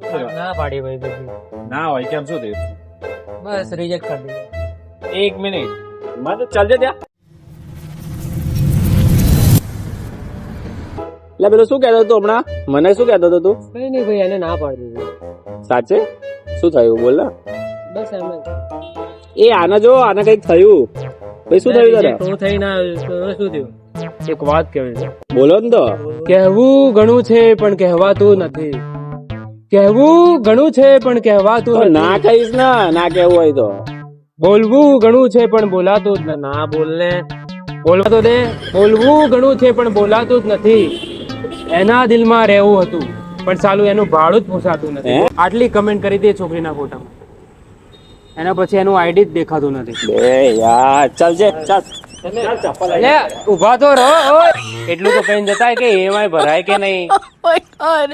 ના પાડી ભાઈ બધી. ના હોય કેમ શું થયું? બસ રિજેક્ટ કરી દીધું. 1 મિનિટ મને ચાલજે ત્યાં. એટલે પેલો શું કહેતો હતો હમણાં? મને શું કહેતો હતો તું? કઈ નહીં ભાઈ, એને ના પાડી દીધું. સાચે શું થયું બોલ ને. બસ એમ જ. એ આને જો આને કઈક થયું ભાઈ. શું થયું તારે? તો થઈ ના તો શું થયું? એક વાત કહેવી છે. બોલો ને તો. કહેવું ઘણું છે પણ કહેવાતું નથી. કહેવું ઘણું છે પણ કહેવાતું તો નથી. ના કહીશ ને, ના કેવું હોય તો. બોલવું ઘણું છે પણ બોલાતું જ નથી. ના બોલને, બોલવા તો દે. બોલવું ઘણું છે પણ બોલાતું જ નથી. એના દિલમાં રહેવું હતું પણ સાલું એનું ભાડું જ પોસાતું નથી. હે? આટલી કમેન્ટ કરી હતી એ છોકરીના ફોટામાં. એના પછી એનું આઈડી જ દેખાતું નથી. બે યાર ચાલજે ચાલ. અલે ઊભા તો રહો. ઓય. એટલું તો કઈ જતાય કે એમાંય ભરાય કે નહીં. Oh my god.